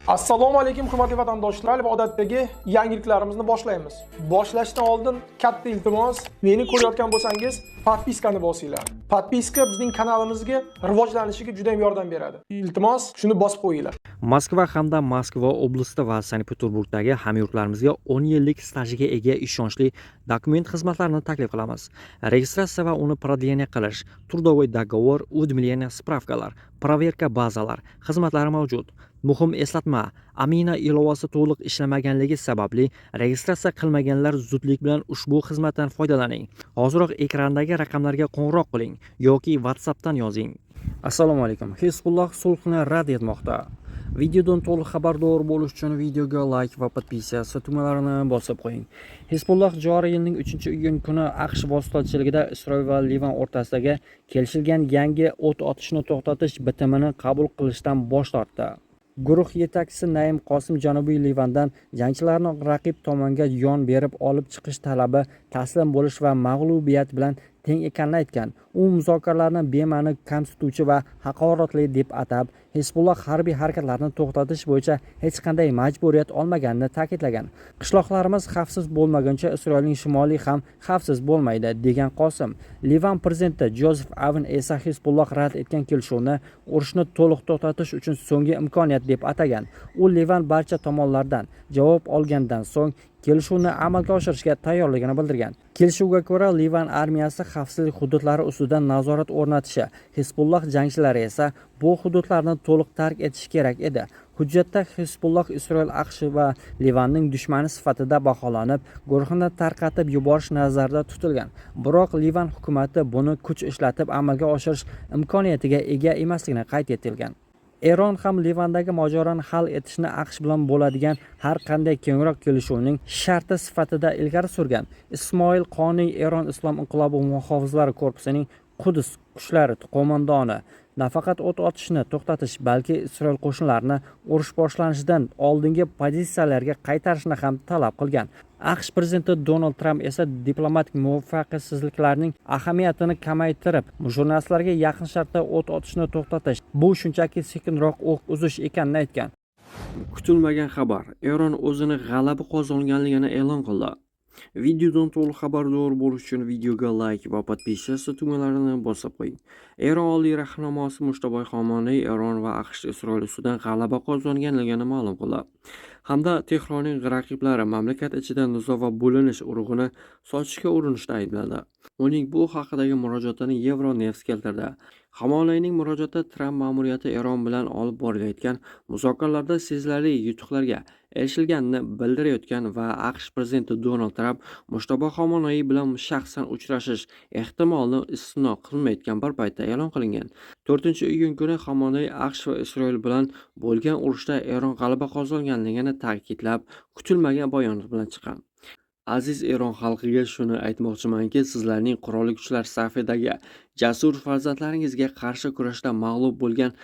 Assalomu alaykum hurmatli vatandoshlar va odatdagi yangiliklarimizni boshlaymiz. Boshlashdan oldin katta iltimos, meni ko'rayotgan bo'lsangiz, podpiskani bosinglar. Podpiska bizning kanalimizga rivojlanishiga juda ham yordam beradi. Iltimos, shuni bosib qo'yinglar. Moskva hamda Moskva oblasti va Sankt-Peterburgdagi hamyurtlarimizga 10 yillik stajiga ega ishonchli dokument xizmatlarini taklif qilamiz. Registratsiya va uni продление qilish, трудовой договор, уведомление, spravkalar, проверка bazalar xizmatlari mavjud. Muhim eslatma, Amina ilovasi to'liq ishlamaganligi sababli registratsiya qilmaganlar zudlik bilan ushbu xizmatdan foydalaning. Hoziroq ekrandagi raqamlarga qo'ng'iroq qiling yoki WhatsAppdan yozing. Assalomu alaykum. Hizbulloh sulhni rad etmoqda. Videodan to'liq xabardor bo'lish uchun videoga like va podpisatsiya tugmalarini bosib qo'ying. Hizbulloh joriy yilning 3-iyun kuni AQSh vositachiligida Isroil va Livan o'rtasidagi kelishilgan yangi o't otishni to'xtatish bitimini qabul qilishdan bosh tortdi. Guruh yetakchisi Naim Qosim Janubiy Livandan jangchilarni raqib tomonga yon berib olib chiqish talabi taslim bo'lish va mag'lubiyat bilan teng ekanini aytgan. U muzokaralarni bema'ni, kamsituvchi va haqoratli deb atab, Hizbulloh harbiy harakatlarni to'xtatish bo'yicha hech qanday majburiyat olmaganini ta'kidlagan. Qishloqlarimiz xavfsiz bo'lmaguncha Isroilning shimoliy ham xavfsiz bo'lmaydi, degan Qosim. Livan prezidenti Jozef Aoun esa Hizbulloh rad etgan kelishuvni urushni to'liq to'xtatish uchun so'nggi imkoniyat deb atagan. U Livan barcha tomonlardan javob olgandan so'ng kelishuvni amalga oshirishga tayyorligini bildirgan. Kelishuvga ko'ra Livan armiyasi xavfsizlik hududlari ustidan nazorat o'rnatishi, Hizbulloh jangchilari esa bu hududlarni to'liq tark etishi kerak edi. Hujjatda Hizbulloh Isroil, AQSh va Livanning dushmani sifatida baholanib, guruhni tarqatib yuborish nazarda tutilgan. Biroq Livan hukumati buni kuch ishlatib amalga oshirish imkoniyatiga ega emasligini qayd etilgan. Eron ham Livandagi mojaroni hal etishni AQSh bilan bo'ladigan har qanday kengroq kelishuvning sharti sifatida ilgari surgan. Ismoil Qoniy, Eron Islom inqilobi muhofizlari korpusining Qudus kuchlari qo'mondoni, nafaqat o't otishni to'xtatish, balki Isroil qo'shinlarini urush boshlanishidan oldingi pozitsiyalarga qaytarishni ham talab qilgan. AQSh prezidenti Donald Tramp esa diplomatik muvaffaqiyatsizliklarning ahamiyatini kamaytirib, jurnalistlarga Yaqin Sharqda o't otishni to'xtatish bu shunchaki sekinroq o'q uzish ekanini aytgan. Kutilmagan xabar: Eron o'zini g'alaba qozonganligini e'lon qildi. Videodan to'liq xabardor bo'lish uchun videoga like va podpisatsiya tugmalarini bosib qo'ying. Eron oliy rahnamosi Mushtabay Xomoniy Eron va AQSh Isroil ustidan g'alaba qozonganligini ma'lum qildi. Hamda Tehronning raqiblari mamlakat ichida nizo va bo'linish urug'ini sochishga urinishda aybladi. Uning bu haqidagi murojaatini Euronews keltirdi. Xomoniyning murojaati Tramp ma'muriyati Eron bilan olib borilayotgan muzokaralarda sezilarli yutuqlarga erishilganini bildirayotgan va AQSh prezidenti Donald Tramp Mushtabay Xomoniy bilan shaxsan uchrashish ehtimolini istisno qilmayotgan bir paytda e'lon qilingan. 4-iyun kuni Xomoniy AQSh va Isroil bilan bo'lgan urushda Eron g'alaba qozonganligini ta'kidlab, kutilmagan bayonot bilan chiqqan. Aziz Eron xalqiga shuni aytmoqchimanki, sizlarning qurolli kuchlar safidagi jasur farzandlaringizga qarshi kurashda mag'lub bo'lgan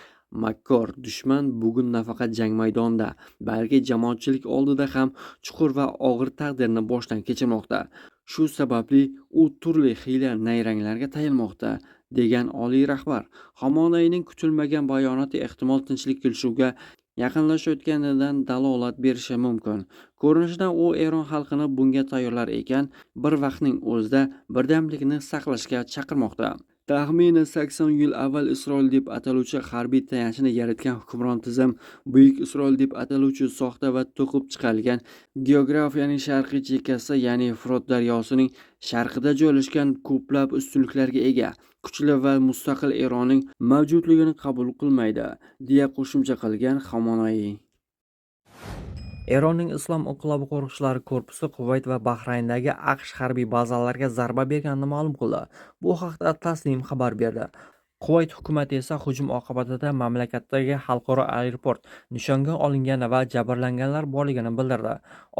makkor dushman bugun nafaqat jang maydonida, balki jamoatchilik oldida ham chuqur va og'ir taqdirni boshdan kechirmoqda. Shu sababli u turli hiyla nayranglarga tayinmoqda, degan oliy rahbar. Xomoniyning kutilmagan bayonoti ehtimol tinchlik kelishuviga yaqinlashayotganidan dalolat berishi mumkin. Ko'rinishidan u Eron xalqini bunga tayyorlar ekan, bir vaqtning o'zida birdamlikni saqlashga chaqirmoqda. Taxminan 80 yil avval Isroil deb ataluvchi harbiy tayanchni yaratgan hukmron tizim Buyuk Isroil deb ataluvchi soxta va to'qib chiqarilgan geografiyaning sharqiy chekkasida, ya'ni Frot daryosining sharqida joylashgan ko'plab ustunliklarga ega, kuchli va mustaqil Eronning mavjudligini qabul qilmaydi, deya qo'shimcha qilgan Xomoniy. Eronning Islom inqilobi qo'riqchilari korpusi Kuvayt va Bahrayndagi AQSh harbiy bazalariga zarba berganini ma'lum qildi. Bu haqda Tasnim xabar berdi. Kuvayt hukumati esa hujum oqibatida mamlakatdagi xalqaro aeroport nishonga olingan va jabrlanganlar borligini bildirdi.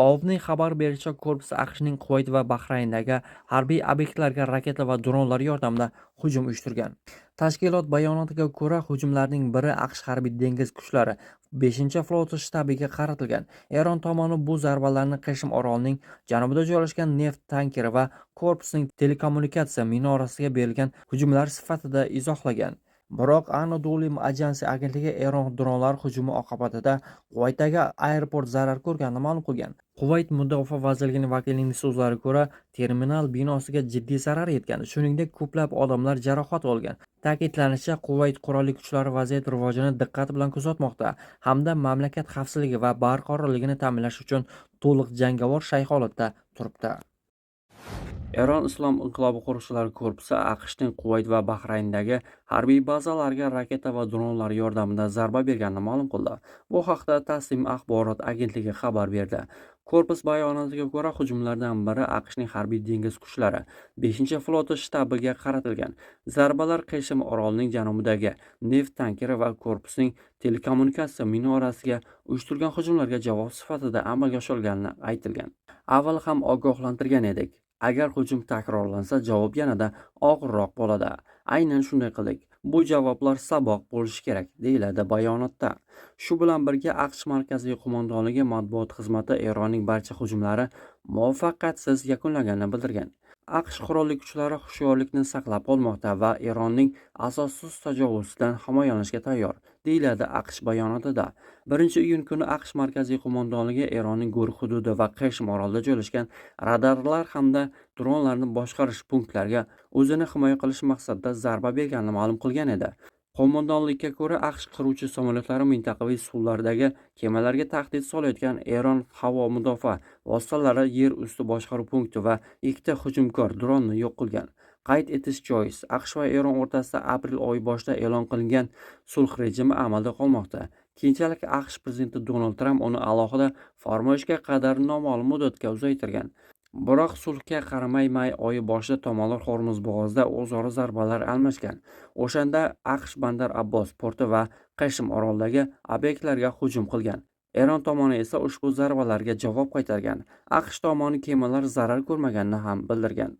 OVNning xabar berishicha, korpus AQShning Kuvayt va Bahrayndagi harbiy obyektlarga raketa va dronlar yordamida hujum uyushtirgan. Tashkilot bayonotiga ko'ra, hujumlarning biri AQSh harbiy dengiz kuchlari 5-flota shtabiga qaratilgan. Eron tomoni bu zarbalarni Qishim orolining janubida joylashgan neft tankeri va korpusning telekommunikatsiya minorasiga berilgan hujumlar sifatida izohlagan. Biroq Anadolu ajansi agentligi Eron dronlar hujumi oqibatida Quvaytdagi aeroport zarar ko'rganini ma'lum qilgan. Quvayt mudofaa vazirligining vakilining so'zlariga ko'ra, terminal binosiga jiddiy zarar yetgan, shuningdek ko'plab odamlar jarohat olgan. Ta'kidlanishicha, Quvayt qurolli kuchlari vaziyat rivojini diqqat bilan kuzatmoqda hamda mamlakat xavfsizligi va barqarorligini ta'minlash uchun to'liq jangovar shay holatda turibdi. Eron Islom inqilobi qo'riqchilari korpusi AQShning Quvayt va Bahrayndagi harbiy bazalarga raketa va dronlar yordamida zarba berganini ma'lum qildi. Bu haqda Tasnim axborot agentligi xabar berdi. Korpus bayonotiga ko'ra, hujumlardan biri AQShning harbiy dengiz kuchlari 5-floti shtabiga qaratilgan. Zarbalar Qeshim orolining janubidagi neft tankeri va korpusning telekommunikatsiya minorasiga uyushtirilgan hujumlarga javob sifatida amalga oshirilgani aytilgan. Avval ham ogohlantirgan edik. Agar hujum takrorlansa, javob yanada og'irroq bo'ladi. Aynan shunday qildik. Bu javoblar saboq bo'lishi kerak, deyiladi bayonotda. Shu bilan birga AQSh markaziy qo'mondonligi matbuot xizmati Eronning barcha hujumlari muvaffaqiyatsiz yakunlanganini bildirgan. AQSh qurolli kuchlari hushyorlikni saqlab qolmoqda va Eronning asossiz tajovuzidan himoyalanishga tayyor, deyiladi AQSh bayonotida. 1-iyun kuni AQSh markaziy qo'mondonligi Eronning Go'rk hududi va Qeshim orolida joylashgan radarlar hamda dronlarni boshqarish punktlariga o'zini himoya qilish maqsadida zarba berganini ma'lum qilgan edi. Qo'mondonlikka ko'ra, AQSh qiruvchi samolyotlari mintaqaviy suvlardagi kemalarga tahdid solayotgan Eron havo mudofaa vositalari yer usti boshqaruv punkti va 2 hujumkor dronni yo'q qilgan. Qayd etish joiz, AQSh va Eron o'rtasida aprel oyi boshida e'lon qilingan sulh rejimi amalda qolmoqda. Keyinchalik AQSh prezidenti Donald Tramp uni alohida farmoyishga qadar noma'lum muddatga uzaytirgan. Biroq sulhga qaramay may oyi boshida tomonlar Hormuz bo'g'ozida o'zaro zarbalar almashgan. O'shanda AQSh Bandar Abbos porti va Qeshim orolidagi obyektlarga hujum qilgan. Eron tomoni esa ushbu zarbalarga javob qaytargan. AQSh tomoni kemalar zarar ko'rmaganini ham bildirgan.